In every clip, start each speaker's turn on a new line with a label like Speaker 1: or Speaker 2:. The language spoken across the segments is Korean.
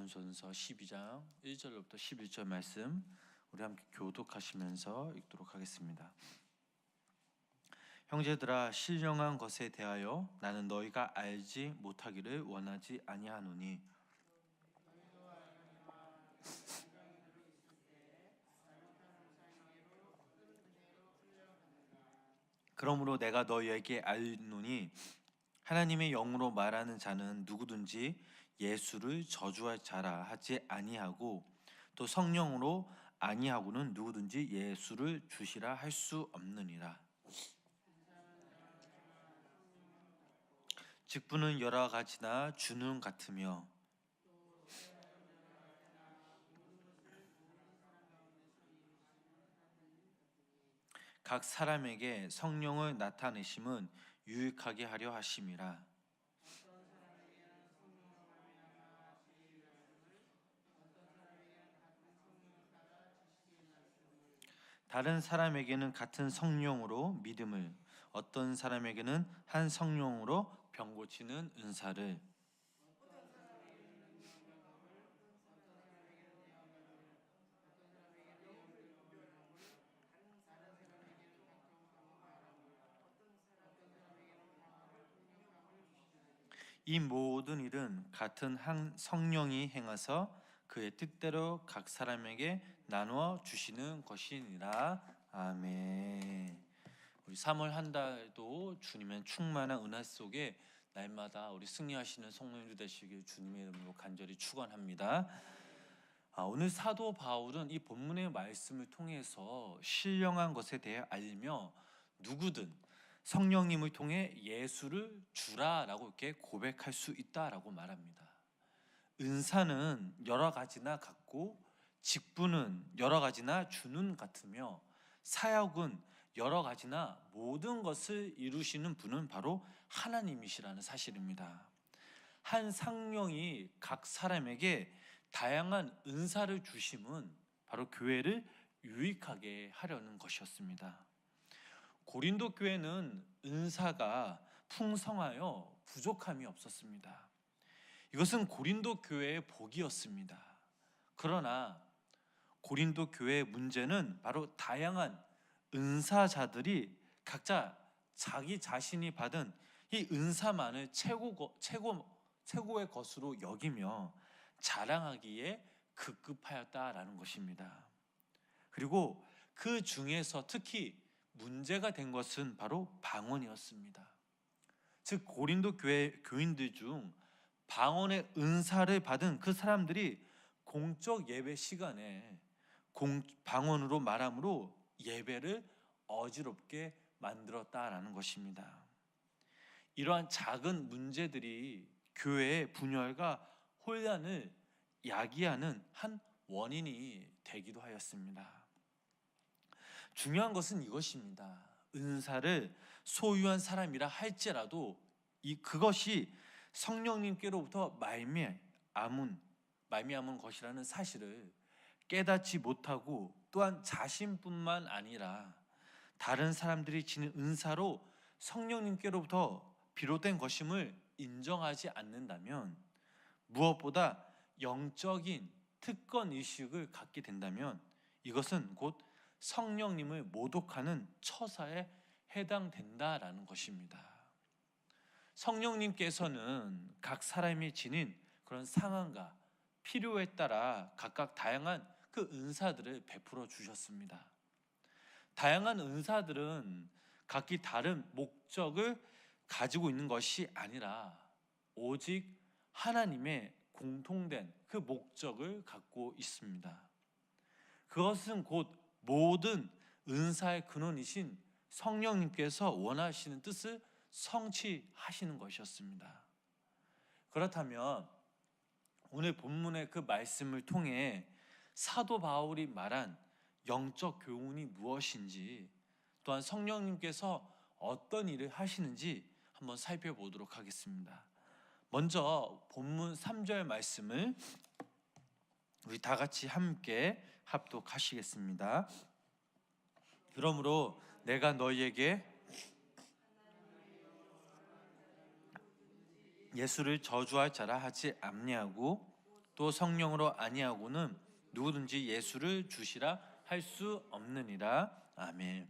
Speaker 1: 고린도전서 12장 1절부터 11절 말씀 우리 함께 교독하시면서 읽도록 하겠습니다. 형제들아, 신령한 것에 대하여 나는 너희가 알지 못하기를 원하지 아니하노니 그러므로 내가 너희에게 알노니 하나님의 영으로 말하는 자는 누구든지 예수를 저주할 자라 하지 아니하고 또 성령으로 아니하고는 누구든지 예수를 주시라 할 수 없느니라. 직분은 여러 가지나 주는 같으며 각 사람에게 성령을 나타내심은 유익하게 하려 하심이라. 다른 사람에게는 같은 성령으로 믿음을, 어떤 사람에게는 한 성령으로 병 고치는 은사를, 이 모든 일은 같은 한 성령이 행하사 그의 뜻대로 각 사람에게 나누어 주시는 것이니라. 아멘. 우리 3월 한 달도 주님의 충만한 은혜 속에 날마다 우리 승리하시는 성령님 되시길 주님의 이름으로 간절히 축원합니다. 오늘 사도 바울은 이 본문의 말씀을 통해서 신령한 것에 대해 알며 누구든 성령님을 통해 예수를 주라라고 이렇게 고백할 수 있다라고 말합니다. 은사는 여러 가지나 같고 직분은 여러 가지나 주는 같으며 사역은 여러 가지나 모든 것을 이루시는 분은 바로 하나님이시라는 사실입니다. 한 성령이 각 사람에게 다양한 은사를 주심은 바로 교회를 유익하게 하려는 것이었습니다. 고린도 교회는 은사가 풍성하여 부족함이 없었습니다. 이것은 고린도 교회의 복이었습니다. 그러나 고린도 교회의 문제는 바로 다양한 은사자들이 각자 자기 자신이 받은 이 은사만을 최고의 것으로 여기며 자랑하기에 급급하였다라는 것입니다. 그리고 그 중에서 특히 문제가 된 것은 바로 방언이었습니다. 즉 고린도 교회 교인들 중 방언의 은사를 받은 그 사람들이 공적 예배 시간에 방언으로 말함으로 예배를 어지럽게 만들었다라는 것입니다. 이러한 작은 문제들이 교회의 분열과 혼란을 야기하는 한 원인이 되기도 하였습니다. 중요한 것은 이것입니다. 은사를 소유한 사람이라 할지라도 그것이 성령님께로부터 말미암은 것이라는 사실을 깨닫지 못하고 또한 자신뿐만 아니라 다른 사람들이 지닌 은사로 성령님께로부터 비롯된 것임을 인정하지 않는다면, 무엇보다 영적인 특권의식을 갖게 된다면 이것은 곧 성령님을 모독하는 처사에 해당된다라는 것입니다. 성령님께서는 각 사람이 지닌 그런 상황과 필요에 따라 각각 다양한 그 은사들을 베풀어 주셨습니다. 다양한 은사들은 각기 다른 목적을 가지고 있는 것이 아니라 오직 하나님의 공통된 그 목적을 갖고 있습니다. 그것은 곧 모든 은사의 근원이신 성령님께서 원하시는 뜻을 성취하시는 것이었습니다. 그렇다면 오늘 본문의 그 말씀을 통해 사도 바울이 말한 영적 교훈이 무엇인지, 또한 성령님께서 어떤 일을 하시는지 한번 살펴보도록 하겠습니다. 먼저 본문 3절 말씀을 우리 다 같이 함께 합독하시겠습니다. 그러므로 내가 너희에게 예수를 저주할 자라 하지 아니하고 또 성령으로 아니하고는 누구든지 예수를 주시라 할 수 없느니라. 아멘.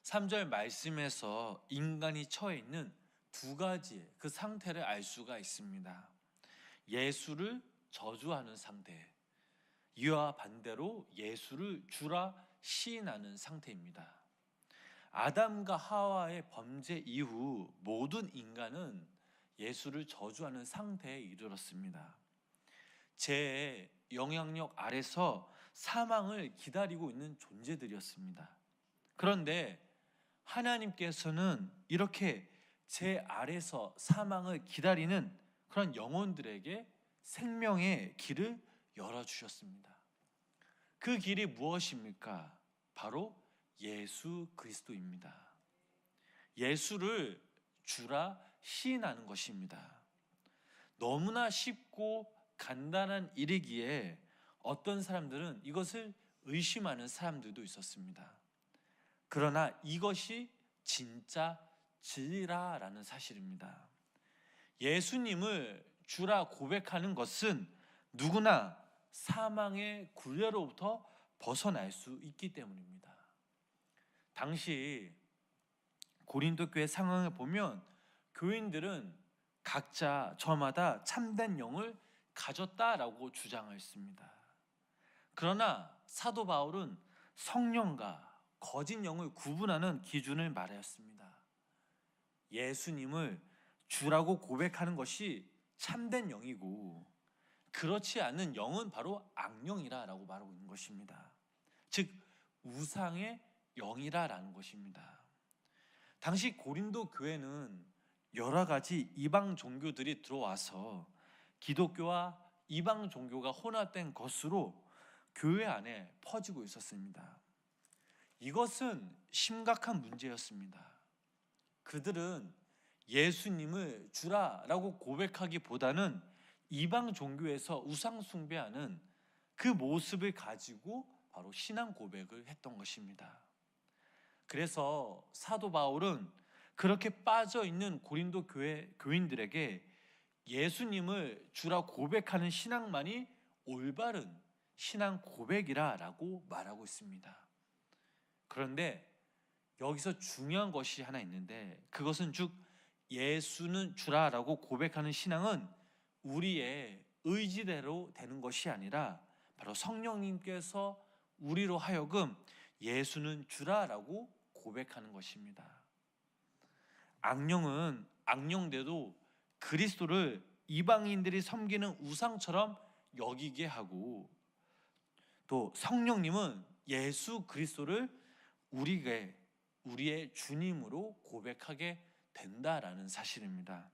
Speaker 1: 3절 말씀에서 인간이 처해 있는 두 가지의 그 상태를 알 수가 있습니다. 예수를 저주하는 상태, 이와 반대로 예수를 주라 시인하는 상태입니다. 아담과 하와의 범죄 이후 모든 인간은 예수를 저주하는 상태에 이르렀습니다. 죄의 영향력 아래서 사망을 기다리고 있는 존재들이었습니다. 그런데 하나님께서는 이렇게 죄 아래서 사망을 기다리는 그런 영혼들에게 생명의 길을 열어주셨습니다. 그 길이 무엇입니까? 바로 예수 그리스도입니다. 예수를 주라 시인하는 것입니다. 너무나 쉽고 간단한 일이기에 어떤 사람들은 이것을 의심하는 사람들도 있었습니다. 그러나 이것이 진짜 진리라라는 사실입니다. 예수님을 주라 고백하는 것은 누구나 사망의 굴레로부터 벗어날 수 있기 때문입니다. 당시 고린도 교회 상황을 보면 교인들은 각자 저마다 참된 영을 가졌다라고 주장했습니다. 그러나 사도 바울은 성령과 거짓 영을 구분하는 기준을 말하였습니다. 예수님을 주라고 고백하는 것이 참된 영이고 그렇지 않은 영은 바로 악령이라고 말하고 있는 것입니다. 즉 우상의 영이라는 것입니다. 당시 고린도 교회는 여러 가지 이방 종교들이 들어와서 기독교와 이방 종교가 혼합된 것으로 교회 안에 퍼지고 있었습니다. 이것은 심각한 문제였습니다. 그들은 예수님을 주라라고 고백하기보다는 이방 종교에서 우상 숭배하는 그 모습을 가지고 바로 신앙 고백을 했던 것입니다. 그래서 사도 바울은 그렇게 빠져 있는 고린도 교회 교인들에게 예수님을 주라 고백하는 신앙만이 올바른 신앙 고백이라고 말하고 있습니다. 그런데 여기서 중요한 것이 하나 있는데 그것은 즉 예수는 주라라고 고백하는 신앙은 우리의 의지대로 되는 것이 아니라 바로 성령님께서 우리로 하여금 예수는 주라라고 고백하는 것입니다. 악령은 악령대도 그리스도를 이방인들이 섬기는 우상처럼 여기게 하고 또 성령님은 예수 그리스도를 우리의 주님으로 고백하게 된다라는 사실입니다.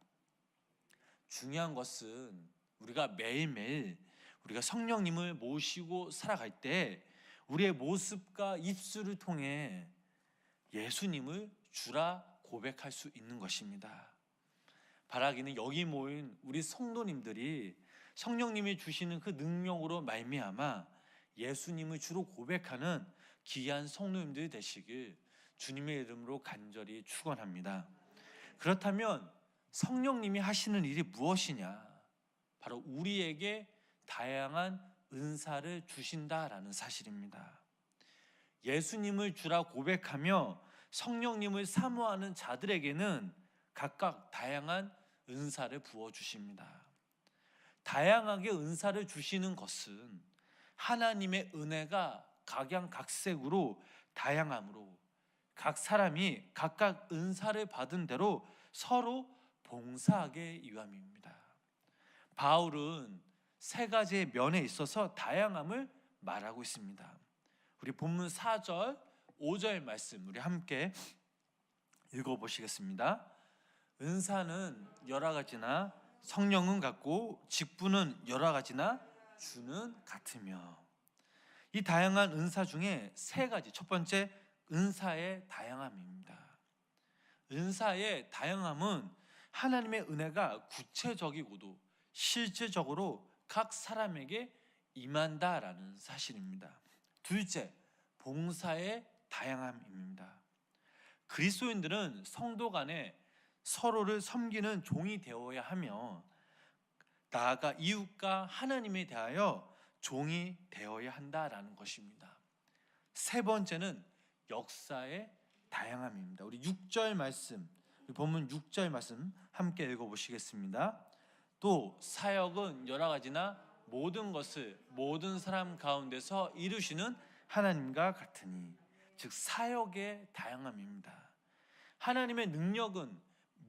Speaker 1: 중요한 것은 우리가 매일매일 우리가 성령님을 모시고 살아갈 때 우리의 모습과 입술을 통해 예수님을 주라 고백할 수 있는 것입니다. 바라기는 여기 모인 우리 성도님들이 성령님이 주시는 그 능력으로 말미암아 예수님을 주로 고백하는 귀한 성도님들이 되시길 주님의 이름으로 간절히 축원합니다. 그렇다면 성령님이 하시는 일이 무엇이냐? 바로 우리에게 다양한 은사를 주신다라는 사실입니다. 예수님을 주라 고백하며 성령님을 사모하는 자들에게는 각각 다양한 은사를 부어주십니다. 다양하게 은사를 주시는 것은 하나님의 은혜가 각양각색으로 다양함으로 각 사람이 각각 은사를 받은 대로 서로 봉사하게 위함입니다. 바울은 세 가지의 면에 있어서 다양함을 말하고 있습니다. 우리 본문 4절, 5절 말씀 우리 함께 읽어보시겠습니다. 은사는 여러 가지나 성령은 같고 직분은 여러 가지나 주는 같으며 이 다양한 은사 중에 세 가지 첫 번째 은사의 다양함입니다. 은사의 다양함은 하나님의 은혜가 구체적이고도 실제적으로 각 사람에게 임한다라는 사실입니다. 둘째, 봉사의 다양함입니다. 그리스도인들은 성도 간에 서로를 섬기는 종이 되어야 하며 나아가 이웃과 하나님에 대하여 종이 되어야 한다라는 것입니다. 세 번째는 역사의 다양함입니다. 우리 6절 말씀, 본문 6절 말씀 함께 읽어보시겠습니다. 또 사역은 여러 가지나 모든 것을 모든 사람 가운데서 이루시는 하나님과 같으니, 즉 사역의 다양함입니다. 하나님의 능력은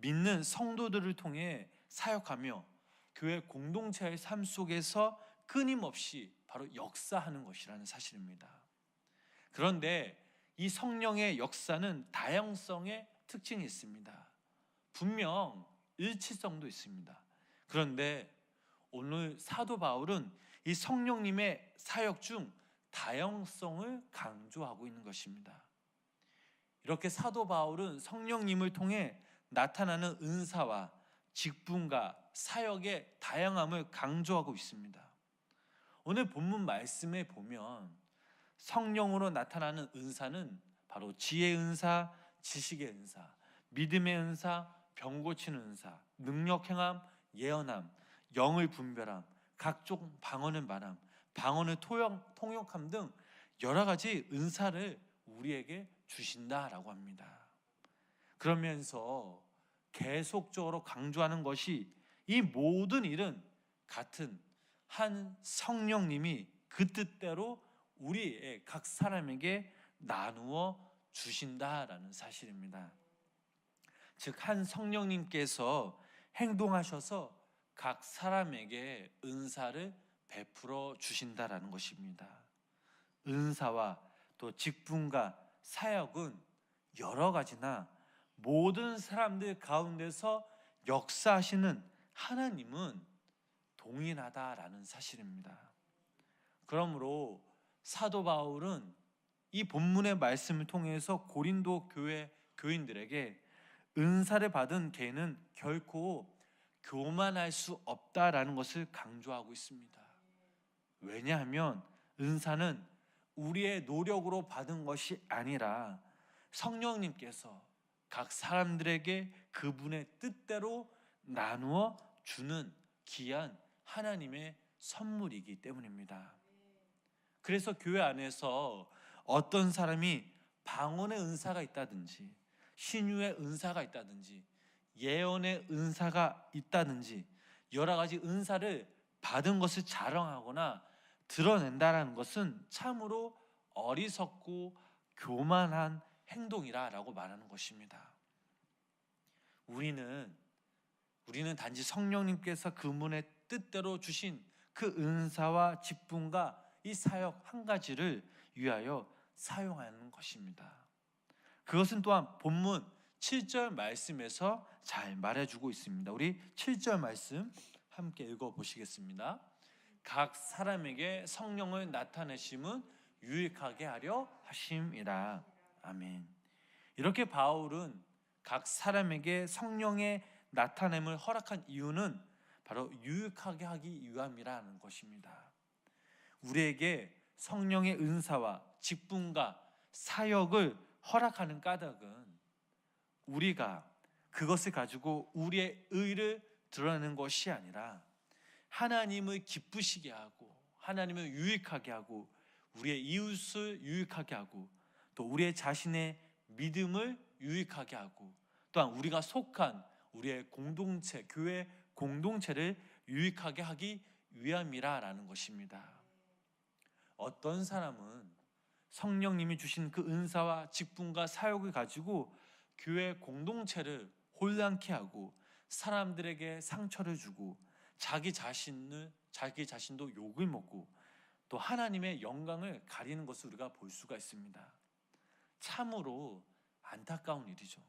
Speaker 1: 믿는 성도들을 통해 사역하며 교회 공동체의 삶 속에서 끊임없이 바로 역사하는 것이라는 사실입니다. 그런데 이 성령의 역사는 다양성의 특징이 있습니다. 분명 일치성도 있습니다. 그런데 오늘 사도 바울은 이 성령님의 사역 중 다양성을 강조하고 있는 것입니다. 이렇게 사도 바울은 성령님을 통해 나타나는 은사와 직분과 사역의 다양함을 강조하고 있습니다. 오늘 본문 말씀에 보면 성령으로 나타나는 은사는 바로 지혜의 은사, 지식의 은사, 믿음의 은사, 병 고치는 은사, 능력 행함, 예언함, 영을 분별함, 각종 방언을 말함, 방언을 통역함 등 여러 가지 은사를 우리에게 주신다라고 합니다. 그러면서 계속적으로 강조하는 것이 이 모든 일은 같은 한 성령님이 그 뜻대로 우리의 각 사람에게 나누어 주신다라는 사실입니다. 즉 한 성령님께서 행동하셔서 각 사람에게 은사를 베풀어 주신다라는 것입니다. 은사와 또 직분과 사역은 여러 가지나 모든 사람들 가운데서 역사하시는 하나님은 동일하다라는 사실입니다. 그러므로 사도 바울은 이 본문의 말씀을 통해서 고린도 교회 교인들에게 은사를 받은 개는 결코 교만할 수 없다라는 것을 강조하고 있습니다. 왜냐하면 은사는 우리의 노력으로 받은 것이 아니라 성령님께서 각 사람들에게 그분의 뜻대로 나누어 주는 귀한 하나님의 선물이기 때문입니다. 그래서 교회 안에서 어떤 사람이 방언의 은사가 있다든지 신유의 은사가 있다든지 예언의 은사가 있다든지 여러 가지 은사를 받은 것을 자랑하거나 드러낸다라는 것은 참으로 어리석고 교만한 행동이라고 말하는 것입니다. 우리는 단지 성령님께서 그분의 뜻대로 주신 그 은사와 직분과 이 사역 한 가지를 위하여 사용하는 것입니다. 그것은 또한 본문 7절 말씀에서 잘 말해주고 있습니다. 우리 7절 말씀 함께 읽어보시겠습니다. 각 사람에게 성령을 나타내심은 유익하게 하려 하심이라. 아멘. 이렇게 바울은 각 사람에게 성령의 나타냄을 허락한 이유는 바로 유익하게 하기 위함이라는 것입니다. 우리에게 성령의 은사와 직분과 사역을 허락하는 까닭은 우리가 그것을 가지고 우리의 의를 드러내는 것이 아니라 하나님을 기쁘시게 하고 하나님을 유익하게 하고 우리의 이웃을 유익하게 하고 또 우리의 자신의 믿음을 유익하게 하고 또한 우리가 속한 우리의 공동체, 교회 공동체를 유익하게 하기 위함이라는 것입니다. 어떤 사람은 성령님이 주신 그 은사와 직분과 사역을 가지고 교회 공동체를 혼란케 하고 사람들에게 상처를 주고 자기 자신도 욕을 먹고 또 하나님의 영광을 가리는 것을 우리가 볼 수가 있습니다. 참으로 안타까운 일이죠.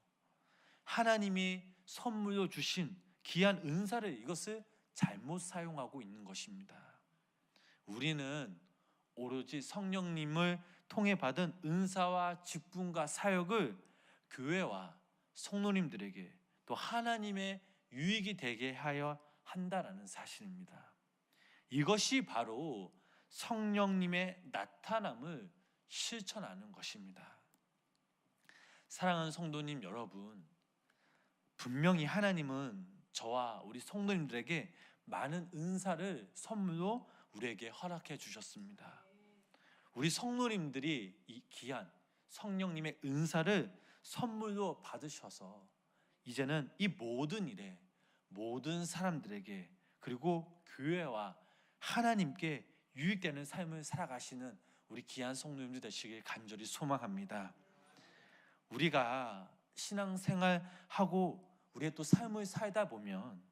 Speaker 1: 하나님이 선물로 주신 귀한 은사를 이것을 잘못 사용하고 있는 것입니다. 우리는 오로지 성령님을 통해 받은 은사와 직분과 사역을 교회와 성도님들에게 또 하나님의 유익이 되게 하여 한다라는 사실입니다. 이것이 바로 성령님의 나타남을 실천하는 것입니다. 사랑하는 성도님 여러분, 분명히 하나님은 저와 우리 성도님들에게 많은 은사를 선물로 우리에게 허락해 주셨습니다. 우리 성도님들이 이 귀한 성령님의 은사를 선물로 받으셔서 이제는 이 모든 일에, 모든 사람들에게, 그리고 교회와 하나님께 유익되는 삶을 살아가시는 우리 귀한 성도님들 되시길 간절히 소망합니다. 우리가 신앙생활하고 우리의 또 삶을 살다 보면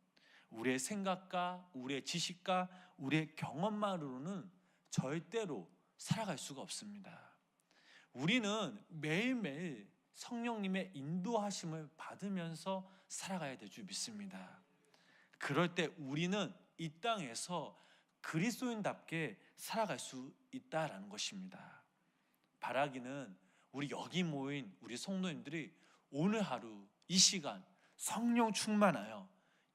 Speaker 1: 우리의 생각과 우리의 지식과 우리의 경험만으로는 절대로 살아갈 수가 없습니다. 우리는 매일매일 성령님의 인도하심을 받으면서 살아가야 될 줄 믿습니다. 그럴 때 우리는 이 땅에서 그리스도인답게 살아갈 수 있다라는 것입니다. 바라기는 우리 여기 모인 우리 성도님들이 오늘 하루 이 시간 성령 충만하여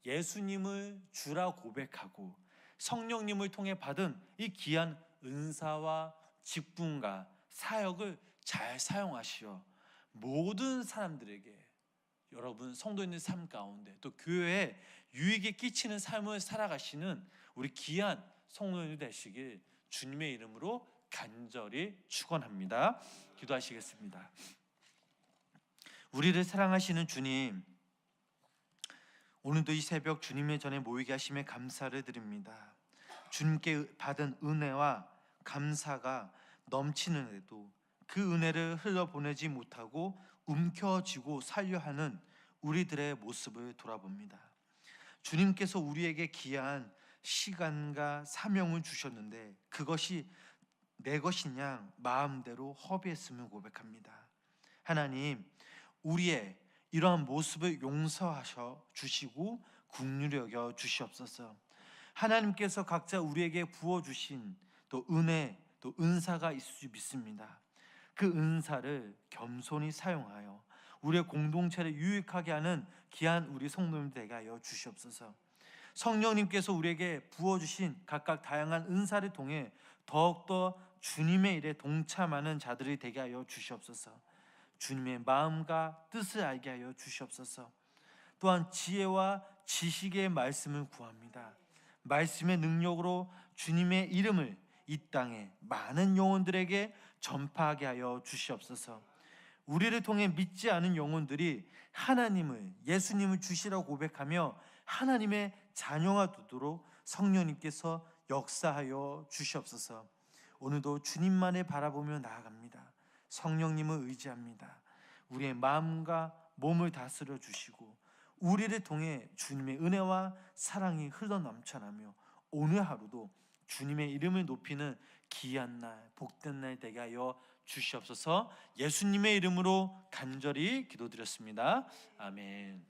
Speaker 1: 예수님을 주라 고백하고 성령님을 통해 받은 이 귀한 은사와 직분과 사역을 잘 사용하시어 모든 사람들에게, 여러분 성도님들 삶 가운데 또 교회에 유익이 끼치는 삶을 살아가시는 우리 귀한 성도님들 되시길 주님의 이름으로 간절히 축원합니다. 기도하시겠습니다. 우리를 사랑하시는 주님, 오늘도 이 새벽 주님의 전에 모이게 하심에 감사를 드립니다. 주님께 받은 은혜와 감사가 넘치는데도 그 은혜를 흘려보내지 못하고 움켜쥐고 살려하는 우리들의 모습을 돌아봅니다. 주님께서 우리에게 귀한 시간과 사명을 주셨는데 그것이 내 것이냐 마음대로 허비했음을 고백합니다. 하나님, 우리의 이러한 모습을 용서하셔 주시고 긍휼히 여겨 주시옵소서. 하나님께서 각자 우리에게 부어주신 또 은혜, 또 은사가 있을 줄 믿습니다. 그 은사를 겸손히 사용하여 우리의 공동체를 유익하게 하는 귀한 우리 성도님 되게 하여 주시옵소서. 성령님께서 우리에게 부어주신 각각 다양한 은사를 통해 더욱더 주님의 일에 동참하는 자들이 되게 하여 주시옵소서. 주님의 마음과 뜻을 알게 하여 주시옵소서. 또한 지혜와 지식의 말씀을 구합니다. 말씀의 능력으로 주님의 이름을 이 땅에 많은 영혼들에게 전파하게 하여 주시옵소서. 우리를 통해 믿지 않은 영혼들이 하나님을, 예수님을 주시라고 고백하며 하나님의 자녀가 되도록 성령님께서 역사하여 주시옵소서. 오늘도 주님만을 바라보며 나아갑니다. 성령님을 의지합니다. 우리의 마음과 몸을 다스려 주시고 우리를 통해 주님의 은혜와 사랑이 흘러넘쳐나며 오늘 하루도 주님의 이름을 높이는 귀한 날, 복된 날 되게 하여 주시옵소서. 예수님의 이름으로 간절히 기도드렸습니다. 아멘.